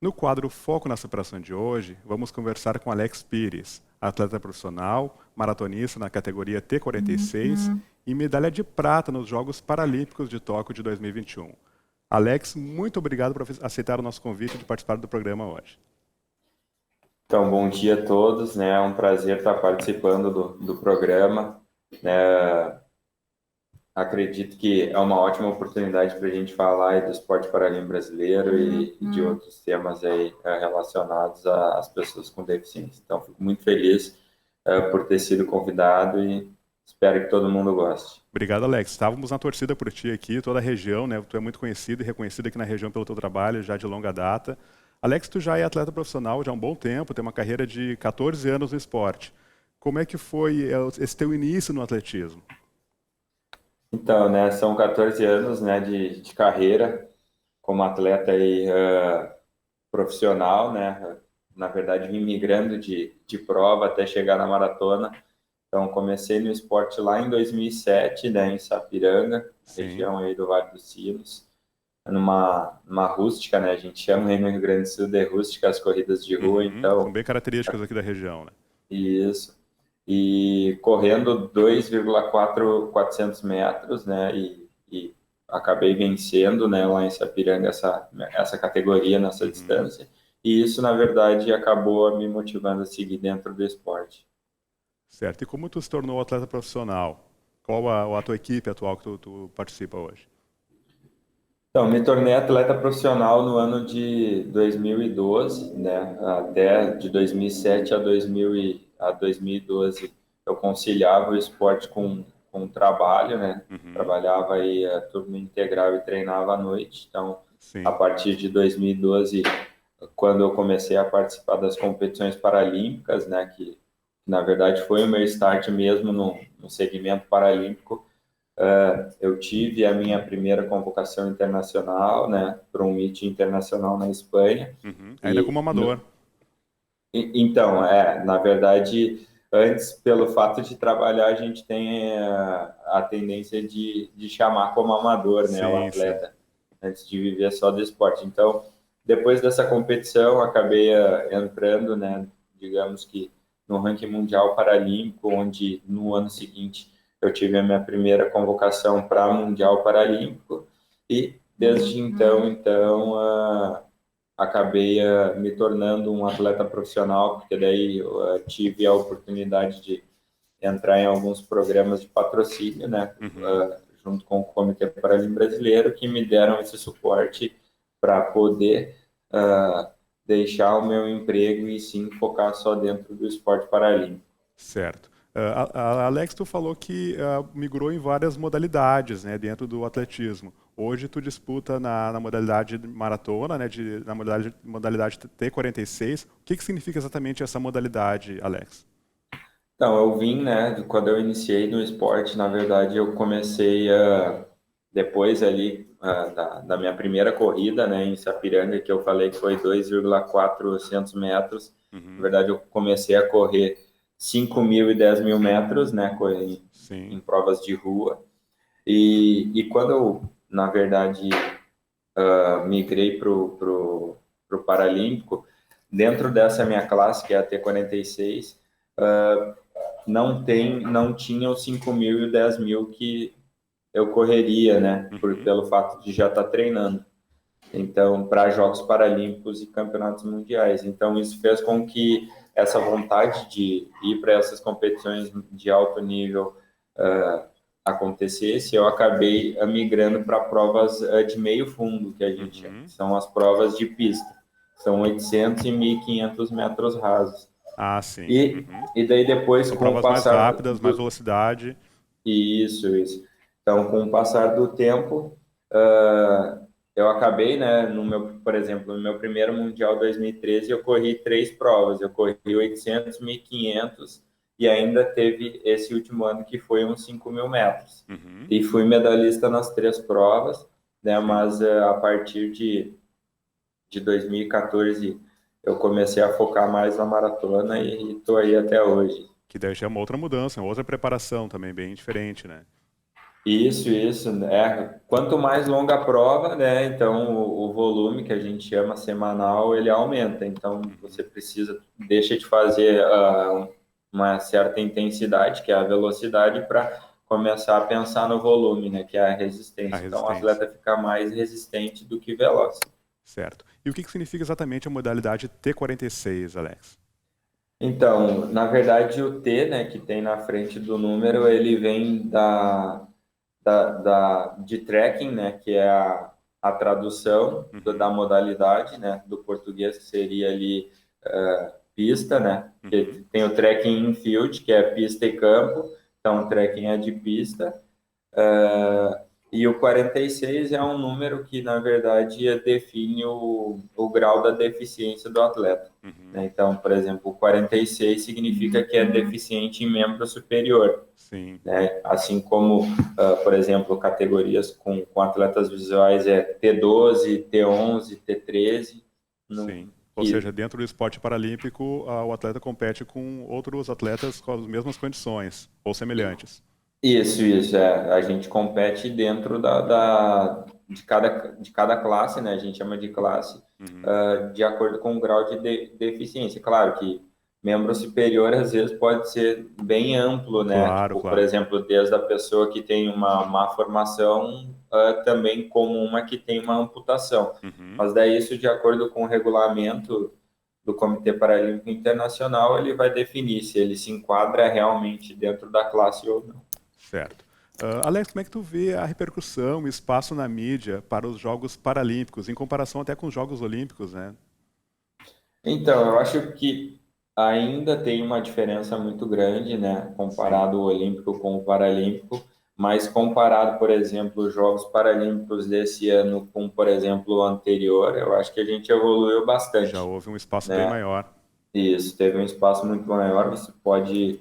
No quadro Foco na Superação de hoje, vamos conversar com Alex Pires, atleta profissional, maratonista na categoria T46 e medalha de prata nos Jogos Paralímpicos de Tóquio de 2021. Alex, muito obrigado por aceitar o nosso convite de participar do programa hoje. Então, bom dia a todos, né? É um prazer estar participando do programa, né? Acredito que é uma ótima oportunidade para a gente falar aí do esporte paralímpico brasileiro e de outros temas aí relacionados às pessoas com deficiência. Então, fico muito feliz por ter sido convidado e espero que todo mundo goste. Obrigado, Alex. Estávamos na torcida por ti aqui, toda a região, né? Tu é muito conhecido e reconhecido aqui na região pelo teu trabalho, já de longa data. Alex, tu já é atleta profissional já há um bom tempo, tem uma carreira de 14 anos no esporte. Como é que foi esse teu início no atletismo? Então, né, são 14 anos, né, de carreira como atleta aí, profissional, né? Na verdade, vim migrando de prova até chegar na maratona. Então, comecei no esporte lá em 2007, né, em Sapiranga, Sim. região aí do Vale dos Sinos, numa rústica, né? A gente chama aí no Rio Grande do Sul de rústica as corridas de rua, São então, bem características aqui da região, né? isso. E correndo 2,400 metros, né? E acabei vencendo, né, lá em Sapiranga essa categoria, nessa distância. E isso, na verdade, acabou me motivando a seguir dentro do esporte. Certo. E como tu se tornou atleta profissional? Qual a tua equipe atual que tu participa hoje? Então, me tornei atleta profissional no ano de 2012, né? Até de 2007 a 2012 eu conciliava o esporte com o trabalho, né? Trabalhava aí a turno integral e treinava à noite. Então, a Sim. partir de 2012, quando eu comecei a participar das competições paralímpicas, né? Que na verdade foi o meu start mesmo no segmento paralímpico. Eu tive a minha primeira convocação internacional, né, para um meeting internacional na Espanha. Ainda como amador. Então, na verdade, antes, pelo fato de trabalhar, a gente tem a tendência de chamar como amador, né, o Sim, sim. atleta, antes de viver só do esporte. Então, depois dessa competição, acabei entrando, né, digamos que no ranking mundial paralímpico, onde no ano seguinte eu tive a minha primeira convocação para Mundial Paralímpico e desde então, acabei me tornando um atleta profissional, porque daí eu tive a oportunidade de entrar em alguns programas de patrocínio, né, junto com o Comitê Paralímpico Brasileiro, que me deram esse suporte para poder deixar o meu emprego e sim focar só dentro do esporte paralímpico. Certo. Alex, tu falou que migrou em várias modalidades, né, dentro do atletismo. Hoje tu disputa na modalidade maratona, né, na modalidade T46. O que significa exatamente essa modalidade, Alex? Então, eu vim, né, quando eu iniciei no esporte, na verdade, eu comecei depois ali da minha primeira corrida, né, em Sapiranga, que eu falei que foi 2,400 metros. Na Uhum. verdade, eu comecei a correr 5.000 e 10.000 metros, né, em Sim. provas de rua. E quando eu, na verdade, migrei pro Paralímpico, dentro dessa minha classe, que é a T46, não tinha os 5.000 e o 10.000 que eu correria, né, pelo fato de já estar treinando. Então, para Jogos Paralímpicos e Campeonatos Mundiais. Então, isso fez com que essa vontade de ir para essas competições de alto nível acontecesse. Eu acabei migrando para provas de meio fundo, que a gente chama, que são as provas de pista. São 800 e 1.500 metros rasos. Ah, sim. E, e daí depois, São com o provas mais passar rápidas, mais do... velocidade. Isso. Então, com o passar do tempo, eu acabei, né, por exemplo, no meu primeiro Mundial 2013, eu corri 3 provas. Eu corri 800, 1.500 e ainda teve esse último ano que foi uns 5.000 metros. Uhum. E fui medalhista nas 3 provas, né, Sim. mas a partir de 2014 eu comecei a focar mais na maratona e estou aí até hoje. Que daí já é uma outra mudança, uma outra preparação também bem diferente, né? Isso, né? Quanto mais longa a prova, né? Então o volume que a gente chama semanal, ele aumenta. Então Uhum. você precisa, deixa de fazer uma certa intensidade, que é a velocidade, para começar a pensar no volume, né? Que é a A resistência. Então o resistência. atleta fica mais resistente do que veloz. Certo. E o que significa exatamente a modalidade T46, Alex? Então, na verdade, o T, né, que tem na frente do número, ele vem de tracking, né, que é a tradução da Uhum. modalidade, né, do português, que seria ali pista, né, que Uhum. tem o tracking infield, que é pista e campo, então o tracking é de pista, e o 46 é um número que, na verdade, define o grau da deficiência do atleta. Uhum. Né? Então, por exemplo, o 46 significa que é deficiente em membro superior. Sim, Né? Assim como, por exemplo, categorias com atletas visuais é T12, T11, T13, no, sim. Ou seja, que dentro do esporte paralímpico, o atleta compete com outros atletas com as mesmas condições ou semelhantes. isso, a gente compete dentro de cada classe, né? A gente chama de classe, Uhum. de acordo com o grau de deficiência. Claro que membro superior às vezes pode ser bem amplo, né? Claro, Tipo, por claro. exemplo, desde a pessoa que tem uma má formação, também como uma que tem uma amputação. Uhum. Mas daí isso de acordo com o regulamento do Comitê Paralímpico Internacional, ele vai definir se ele se enquadra realmente dentro da classe ou não. Certo. Alex, como é que tu vê a repercussão e espaço na mídia para os Jogos Paralímpicos, em comparação até com os Jogos Olímpicos, né? Então, eu acho que ainda tem uma diferença muito grande, né, Sim. comparado o Olímpico com o Paralímpico, mas comparado, por exemplo, os Jogos Paralímpicos desse ano com, por exemplo, o anterior, eu acho que a gente evoluiu Já bastante, houve um espaço bem né? maior. Isso, teve um espaço muito maior, você pode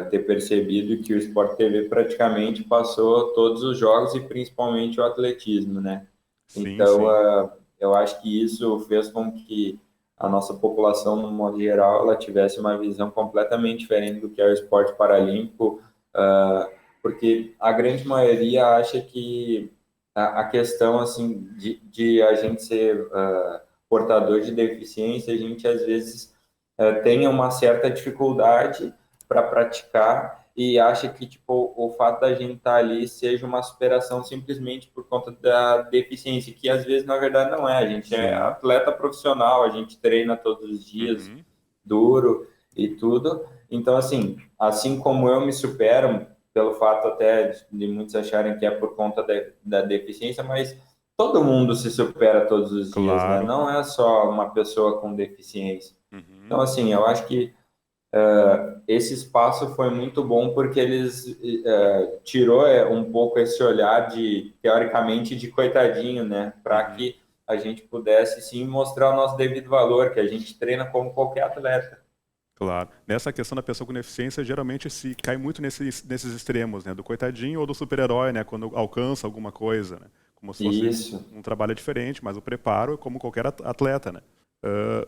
ter percebido que o Sport TV praticamente passou todos os jogos e principalmente o atletismo, né? Sim, Então, sim. eu acho que isso fez com que a nossa população, no modo geral, ela tivesse uma visão completamente diferente do que é o esporte paralímpico, porque a grande maioria acha que a questão assim de a gente ser portador de deficiência, a gente às vezes tem uma certa dificuldade para praticar e acha que tipo o fato da gente estar ali seja uma superação simplesmente por conta da deficiência, que às vezes na verdade não é. A gente é Sim. atleta profissional, a gente treina todos os dias, Uhum. duro e tudo. Então assim como eu me supero pelo fato até de muitos acharem que é por conta da deficiência, mas todo mundo se supera todos os dias, né? Claro. Não é só uma pessoa com deficiência. Uhum. Então, assim, eu acho que esse espaço foi muito bom porque eles tirou um pouco esse olhar de, teoricamente, de coitadinho, né? Para Uhum. que a gente pudesse, sim, mostrar o nosso devido valor, que a gente treina como qualquer atleta. Claro. Nessa questão da pessoa com deficiência, geralmente se cai muito nesses extremos, né? Do coitadinho ou do super-herói, né? Quando alcança alguma coisa, né? Como se fosse Isso. um trabalho diferente, mas o preparo é como qualquer atleta, né?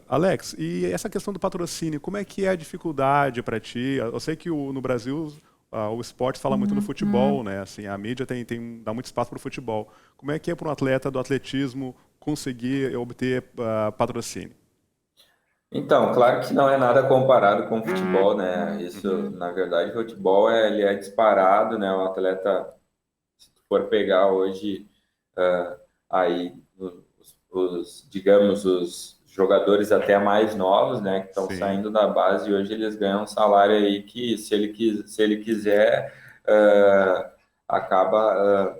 Alex, e essa questão do patrocínio, como é que é a dificuldade para ti? Eu sei que no Brasil o esporte fala muito no futebol, né? Assim, a mídia dá muito espaço para o futebol. Como é que é para um atleta do atletismo conseguir obter patrocínio? Então, claro que não é nada comparado com o futebol, né? Isso, Uhum. na verdade, o futebol ele é disparado, né? O atleta, se tu for pegar hoje aí digamos, os jogadores até mais novos, né, que estão Sim, saindo da base, hoje eles ganham um salário aí que, se ele quiser, acaba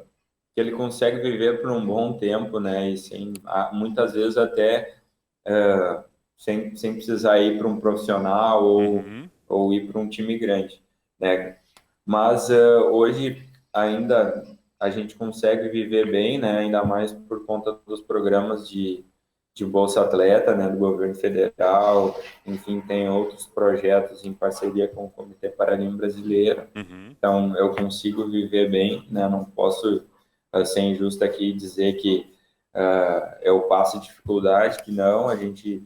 que ele consegue viver por um bom tempo, né, e sem, muitas vezes até sem precisar ir para um profissional uhum, ou ir para um time grande, né? Mas hoje ainda a gente consegue viver bem, né? Ainda mais por conta dos programas de Bolsa Atleta, né? Do governo federal, enfim, tem outros projetos em parceria com o Comitê Paralímpico Brasileiro. uhum. Então, eu consigo viver bem, né? Não posso ser injusto aqui e dizer que eu passo dificuldade, que não, a gente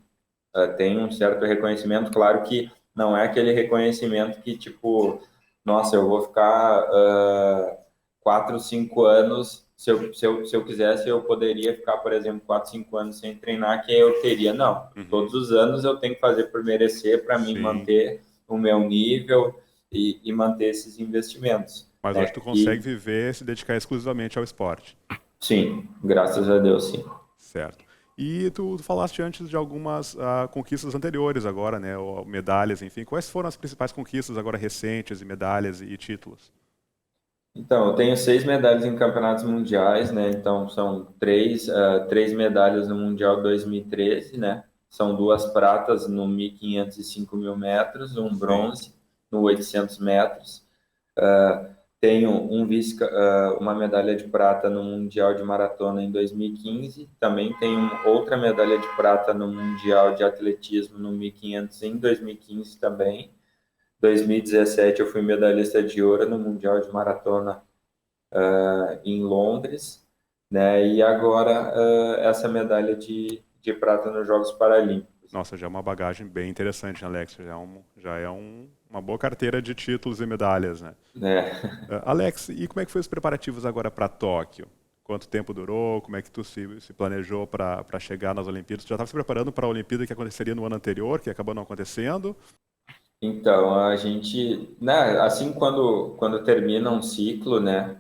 tem um certo reconhecimento, claro que não é aquele reconhecimento que, tipo, nossa, eu vou ficar 4, 5 anos, se eu quisesse, eu poderia ficar, por exemplo, 4, 5 anos sem treinar, que eu teria. Não, Uhum. todos os anos eu tenho que fazer por merecer para mim Sim. manter o meu nível e manter esses investimentos, Mas hoje né? tu consegue E viver, se dedicar exclusivamente ao esporte. sim, graças a Deus, sim. Certo. E tu falaste antes de algumas conquistas anteriores agora, né? Ou medalhas, enfim. Quais foram as principais conquistas agora recentes e medalhas e títulos? Então, eu tenho 6 medalhas em campeonatos mundiais, né? Então, são três medalhas no Mundial 2013, né? São 2 pratas no 1.500 e 5.000 metros, um Sim. bronze no 800 metros. Tenho uma medalha de prata no Mundial de Maratona em 2015. Também tenho outra medalha de prata no Mundial de Atletismo no 1.500 em 2015 também. 2017 eu fui medalhista de ouro no Mundial de Maratona em Londres, né? E agora essa medalha de prata nos Jogos Paralímpicos. Nossa, já é uma bagagem bem interessante, né, Alex? Uma boa carteira de títulos e medalhas, né? Né? Alex, e como é que foi os preparativos agora para Tóquio? Quanto tempo durou? Como é que tu se planejou para chegar nas Olimpíadas? Tu já estava se preparando para a Olimpíada que aconteceria no ano anterior, que acabou não acontecendo? Então, a gente, né, assim quando termina um ciclo, né,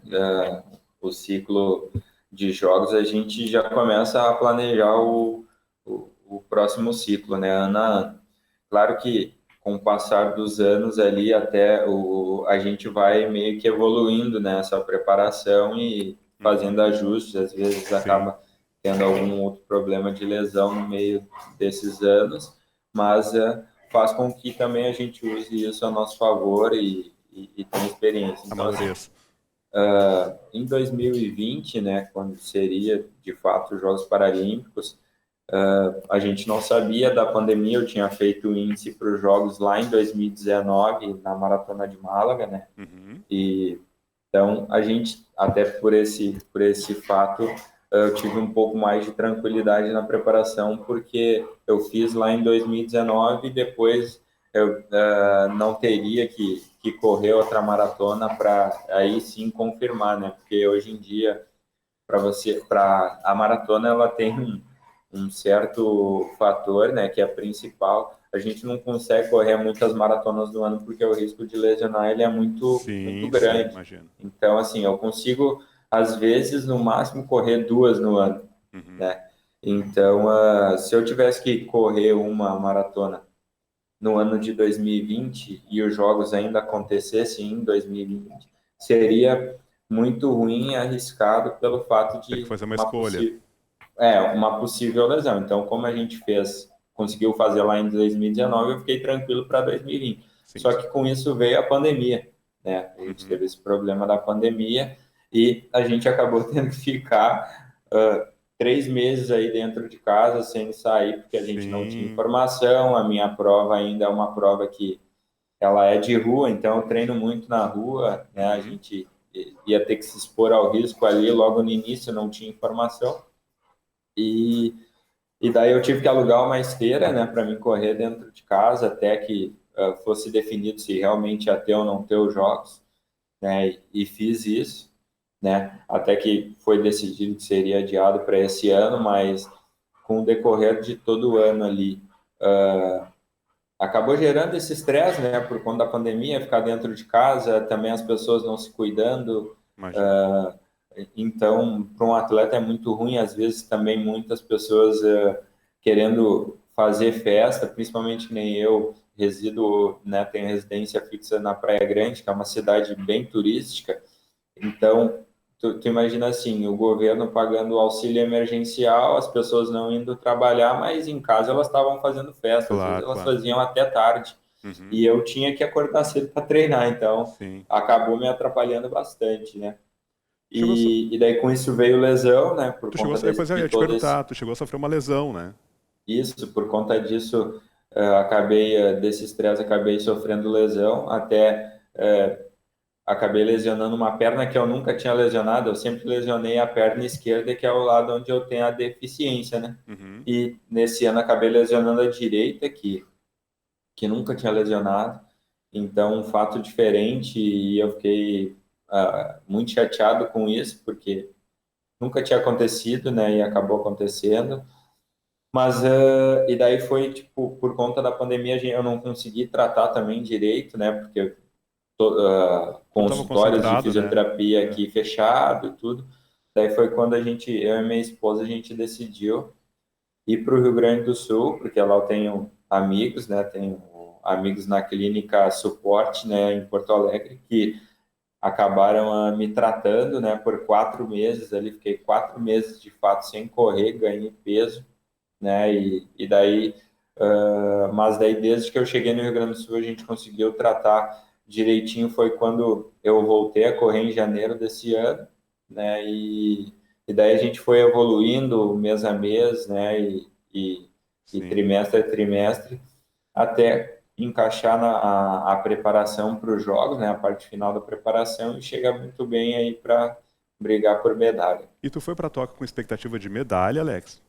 o ciclo de jogos, a gente já começa a planejar o próximo ciclo, né, ano a ano. Claro que com o passar dos anos ali até a gente vai meio que evoluindo nessa preparação e fazendo Uhum. ajustes, às vezes Sim. acaba tendo algum outro problema de lesão no meio desses anos, mas faz com que também a gente use isso a nosso favor e tenha experiência. Então, assim, Amadureça. em 2020, né, quando seria de fato os Jogos Paralímpicos, a gente não sabia da pandemia. Eu tinha feito o índice para os Jogos lá em 2019, na Maratona de Málaga, né? Uhum. E então a gente, até por esse fato, eu tive um pouco mais de tranquilidade na preparação, porque eu fiz lá em 2019 e depois eu não teria que correr outra maratona para aí sim confirmar, né? Porque hoje em dia para a maratona ela tem um certo fator, né, que é principal. A gente não consegue correr muitas maratonas no ano porque o risco de lesionar ele é muito Sim, sim, grande. imagino. Então, assim, eu consigo às vezes no máximo correr 2 no ano, Uhum. né? Então, se eu tivesse que correr uma maratona no ano de 2020 e os jogos ainda acontecessem em 2020, seria muito ruim e arriscado pelo fato Ter que de fazer uma escolha. uma possível lesão. Então, como a gente conseguiu fazer lá em 2019, eu fiquei tranquilo para 2020. Sim. Só que com isso veio a pandemia, né? A gente Uhum. teve esse problema da pandemia e a gente acabou tendo que ficar 3 meses aí dentro de casa sem sair porque a gente não tinha Sim. informação. A minha prova ainda é uma prova que ela é de rua, então eu treino muito na rua, né? A Uhum. gente ia ter que se expor ao risco ali logo no início, não tinha informação. E, e daí eu tive que alugar uma esteira, né, para mim correr dentro de casa até que fosse definido se realmente ia ter ou não ter os jogos, né, e fiz isso, né, até que foi decidido que seria adiado para esse ano, mas com o decorrer de todo o ano ali, acabou gerando esse estresse, né, por conta da pandemia, ficar dentro de casa, também as pessoas não se cuidando. Imagino. Então, para um atleta é muito ruim, às vezes também muitas pessoas querendo fazer festa, principalmente que nem eu resido, né, tenho residência fixa na Praia Grande, que é uma cidade bem turística. Então, tu imagina assim, o governo pagando o auxílio emergencial, as pessoas não indo trabalhar, mas em casa elas estavam fazendo festa, às vezes Claro, elas claro. faziam até tarde. Uhum. E eu tinha que acordar cedo para treinar, então Sim. acabou me atrapalhando bastante, né? Chegou a so- E daí com isso veio lesão, né? Por Tu chegou conta a... Depois eu de ia te todo esse perguntar, tu chegou a sofrer uma lesão, né? isso, por conta disso, acabei desse estresse, acabei sofrendo lesão, até acabei lesionando uma perna que eu nunca tinha lesionado. Eu sempre lesionei a perna esquerda, que é o lado onde eu tenho a deficiência, né? Uhum. E nesse ano acabei lesionando a direita, que nunca tinha lesionado. Então, um fato diferente, e eu fiquei muito chateado com isso, porque nunca tinha acontecido, né? E acabou acontecendo. Mas, e daí foi, tipo, por conta da pandemia, eu não consegui tratar também direito, né? Porque Tudo estava consultórios de concentrado, né? fisioterapia É, aqui fechado e tudo. Daí foi quando eu e minha esposa, a gente decidiu ir para o Rio Grande do Sul, porque lá eu tenho amigos, né? Tenho amigos na clínica Suporte, né? Em Porto Alegre, que acabaram me tratando, né? Por 4 meses ali, fiquei 4 meses de fato sem correr, ganhei peso, né? E daí, mas daí desde que eu cheguei no Rio Grande do Sul, a gente conseguiu tratar direitinho. Foi quando eu voltei a correr em janeiro desse ano, né? E daí a gente foi evoluindo mês a mês, né? E sim. trimestre a trimestre, até encaixar a preparação para os jogos, né? A parte final da preparação e chegar muito bem aí para brigar por medalha. E tu foi para Tóquio com expectativa de medalha, Alex?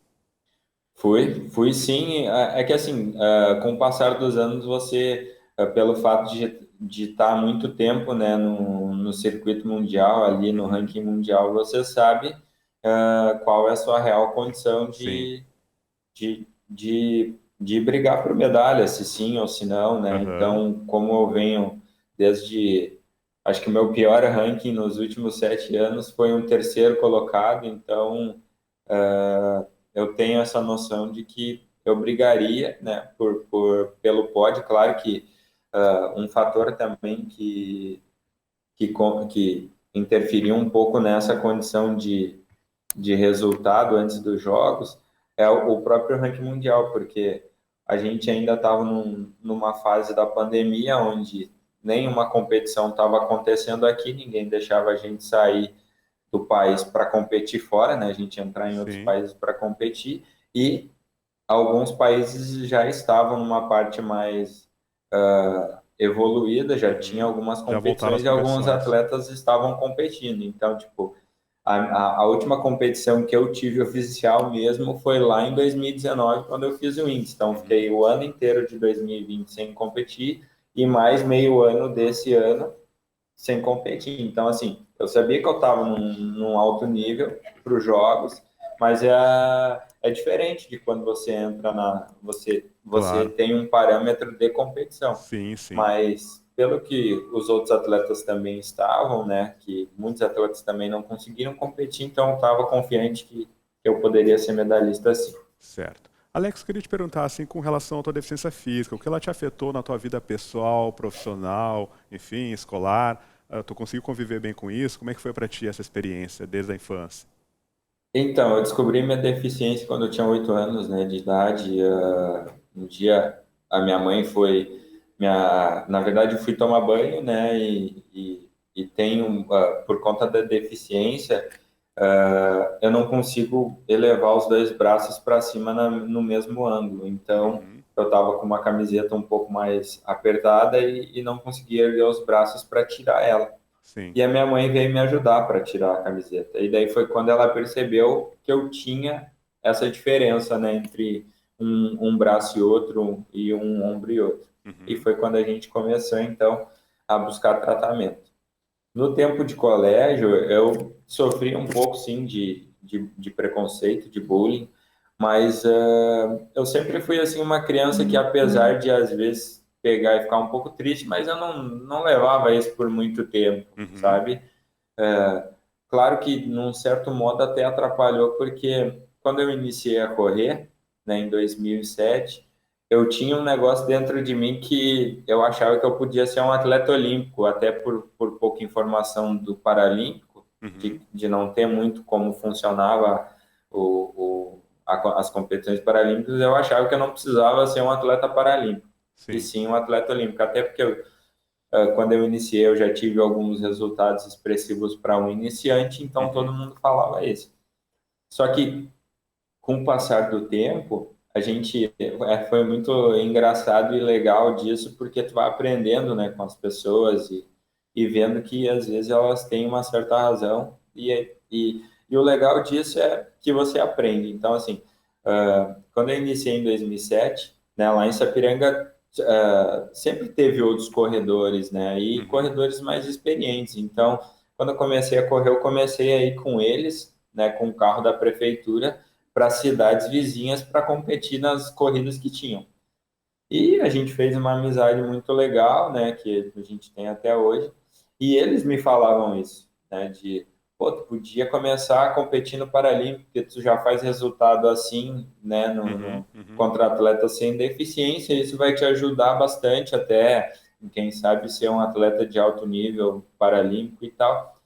Fui sim. É que assim, com o passar dos anos, você, pelo fato de estar muito tempo, né, no circuito mundial, ali no Uhum. ranking mundial, você sabe, qual é a sua real condição Sim. de brigar por medalha, se sim ou se não, né? Aham. Então, como eu venho desde, acho que o meu pior ranking nos últimos 7 anos foi um terceiro colocado, então eu tenho essa noção de que eu brigaria, né, pelo pódio. Claro que um fator também que interferiu um pouco nessa condição de resultado antes dos jogos é o próprio ranking mundial, porque a gente ainda estava numa fase da pandemia onde nenhuma competição estava acontecendo aqui, ninguém deixava a gente sair do país para competir fora, né? A gente entrar em outros Sim. países para competir, e alguns países já estavam numa parte mais evoluída, já tinha Uhum. algumas Já voltaram competições as e alguns competições. atletas estavam competindo. Então, tipo, a última competição que eu tive oficial mesmo foi lá em 2019, quando eu fiz o índice. Então, Uhum. fiquei o ano inteiro de 2020 sem competir e mais meio ano desse ano sem competir. Então, assim, eu sabia que eu estava num alto nível para os jogos, mas é diferente de quando você entra você Claro. tem um parâmetro de competição. Sim, sim. Mas pelo que os outros atletas também estavam, né, que muitos atletas também não conseguiram competir, então eu estava confiante que eu poderia ser medalhista sim. Certo. Alex, queria te perguntar, assim, com relação à tua deficiência física, o que ela te afetou na tua vida pessoal, profissional, enfim, escolar? Tu conseguiu conviver bem com isso? Como é que foi para ti essa experiência desde a infância? Então, eu descobri minha deficiência quando eu tinha 8 anos, né, de idade. Um dia a minha mãe na verdade, eu fui tomar banho, né, e tenho, por conta da deficiência, eu não consigo elevar os dois braços para cima no mesmo ângulo. Então, Uhum. eu estava com uma camiseta um pouco mais apertada e não conseguia erguer os braços para tirar ela. Sim. E a minha mãe veio me ajudar para tirar a camiseta. E daí foi quando ela percebeu que eu tinha essa diferença, né, entre um braço e outro, e um ombro e outro. E Uhum. foi quando a gente começou, então, a buscar tratamento. No tempo de colégio, eu sofri um pouco, sim, de preconceito, de bullying, mas eu sempre fui, assim, uma criança que, apesar de, às vezes, pegar e ficar um pouco triste, mas eu não levava isso por muito tempo, Uhum. sabe? Claro que, num certo modo, até atrapalhou, porque quando eu iniciei a correr, né, em 2007, eu tinha um negócio dentro de mim que eu achava que eu podia ser um atleta olímpico, até por pouca informação do Paralímpico, Uhum. de não ter muito como funcionava as competições paralímpicas. Eu achava que eu não precisava ser um atleta paralímpico, e Sim. sim um atleta olímpico, até porque quando eu iniciei, eu já tive alguns resultados expressivos para um iniciante, então todo Uhum. mundo falava isso. Só que, com o passar do tempo, a gente foi muito engraçado e legal disso, porque tu vai aprendendo, né, com as pessoas e vendo que às vezes elas têm uma certa razão, e o legal disso é que você aprende. Então, assim, quando eu iniciei em 2007, né, lá em Sapiranga, sempre teve outros corredores, né, e Uhum. corredores mais experientes. Então, quando eu comecei a correr, eu comecei a ir com eles, né, com o carro da prefeitura, para cidades vizinhas para competir nas corridas que tinham. E a gente fez uma amizade muito legal, né, que a gente tem até hoje. E eles me falavam isso, né, de, pô, tu podia começar a competir no Paralímpico, porque tu já faz resultado assim, né, Uhum, uhum. contra atletas sem deficiência, isso vai te ajudar bastante até, quem sabe, ser um atleta de alto nível paralímpico e tal.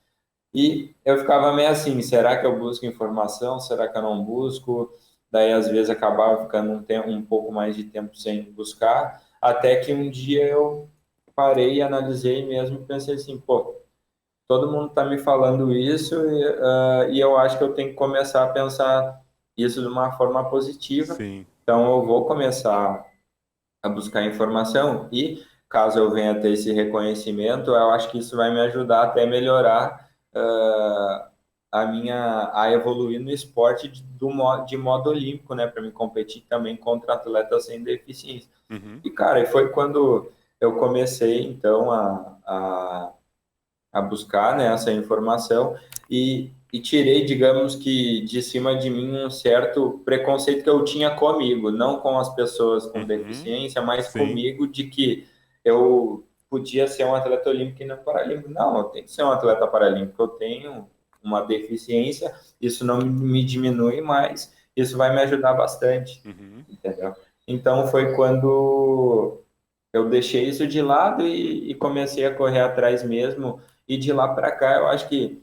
E eu ficava meio assim, será que eu busco informação? Será que eu não busco? Daí, às vezes, acabava ficando um pouco mais de tempo sem buscar, até que um dia eu parei, analisei mesmo e pensei assim, pô, todo mundo está me falando isso e eu acho que eu tenho que começar a pensar isso de uma forma positiva. Sim. Então, eu vou começar a buscar informação e caso eu venha ter esse reconhecimento, eu acho que isso vai me ajudar até melhorar a evoluir no esporte de modo olímpico, né, para me competir também contra atletas sem deficiência. Uhum. E cara, foi quando eu comecei então a buscar, né, essa informação e tirei, digamos que, de cima de mim um certo preconceito que eu tinha comigo, não com as pessoas com Uhum. deficiência, mas Sim. comigo de que eu podia ser um atleta olímpico e não paralímpico. Não, eu tenho que ser um atleta paralímpico, eu tenho uma deficiência, isso não me diminui mais, isso vai me ajudar bastante, Uhum. entendeu? Então foi quando eu deixei isso de lado e comecei a correr atrás mesmo. E de lá para cá, eu acho que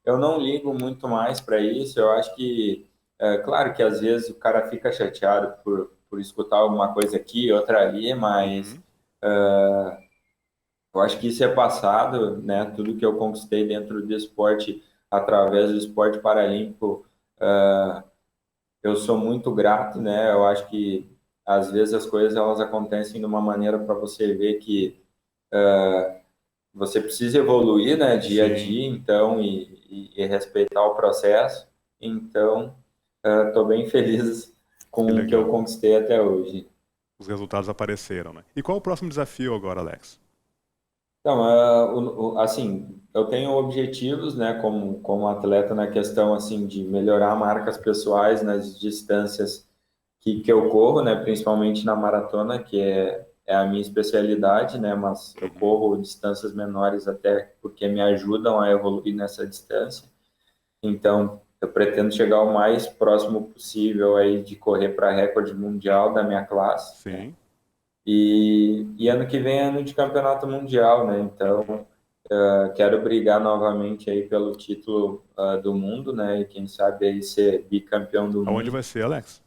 eu não ligo muito mais para isso. Eu acho que, claro que às vezes o cara fica chateado por escutar alguma coisa aqui, outra ali, mas Uhum. eu acho que isso é passado, né? Tudo que eu conquistei dentro do esporte, através do esporte paralímpico, eu sou muito grato, né? Eu acho que às vezes as coisas elas acontecem de uma maneira para você ver que você precisa evoluir, né, dia a Sim. dia, então, e respeitar o processo. Então, estou bem feliz Que com o que eu legal. conquistei até hoje. Os resultados apareceram, né? E qual o próximo desafio agora, Alex? Então, assim, eu tenho objetivos, né, como atleta na questão, assim, de melhorar marcas pessoais nas distâncias que eu corro, né, principalmente na maratona, que é a minha especialidade, né, mas eu Uhum. corro distâncias menores até porque me ajudam a evoluir nessa distância. Então, eu pretendo chegar o mais próximo possível aí de correr para recorde mundial da minha classe, né? Sim. E ano que vem é ano de campeonato mundial, né? Uhum. Então, quero brigar novamente aí pelo título do mundo, né? E quem sabe aí ser bicampeão do Aonde mundo. vai ser, Alex?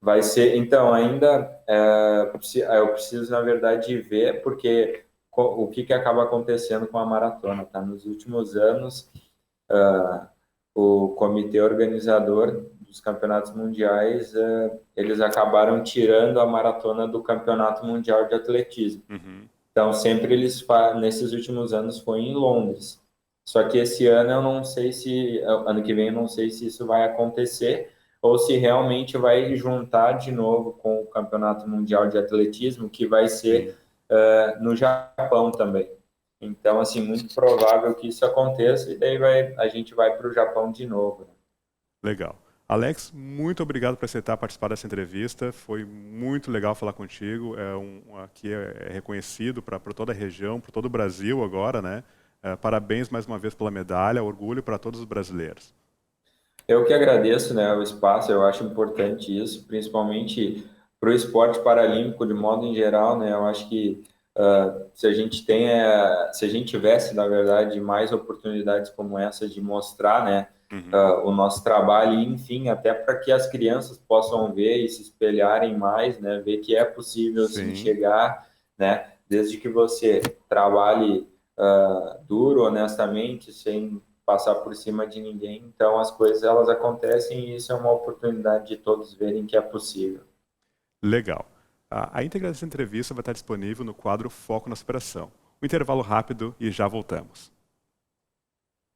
Vai ser, então, ainda eu preciso, na verdade, ver porque o que que acaba acontecendo com a maratona, tá? Nos últimos anos, o comitê organizador dos campeonatos mundiais, eles acabaram tirando a maratona do campeonato mundial de atletismo. Uhum. Então, sempre nesses últimos anos foi em Londres. Só que esse ano eu não sei se, ano que vem eu não sei se isso vai acontecer ou se realmente vai juntar de novo com o Campeonato Mundial de Atletismo, que vai ser Sim. no Japão também. Então, assim, muito provável que isso aconteça e daí a gente vai para o Japão de novo, né? Legal. Alex, muito obrigado por aceitar participar dessa entrevista. Foi muito legal falar contigo. Aqui é reconhecido para toda a região, para todo o Brasil agora, né? Parabéns mais uma vez pela medalha, orgulho para todos os brasileiros. Eu que agradeço, né, o espaço, eu acho importante isso, principalmente para o esporte paralímpico de modo em geral, né, eu acho que se a gente tivesse, na verdade, mais oportunidades como essa de mostrar, né, Uhum. o nosso trabalho e, enfim, até para que as crianças possam ver e se espelharem mais, né, ver que é possível, sim, Sim, chegar, né, desde que você trabalhe duro, honestamente, sem passar por cima de ninguém. Então as coisas elas acontecem e isso é uma oportunidade de todos verem que é possível. legal. A íntegra dessa entrevista vai estar disponível no quadro Foco na Superação. Um intervalo rápido e já voltamos.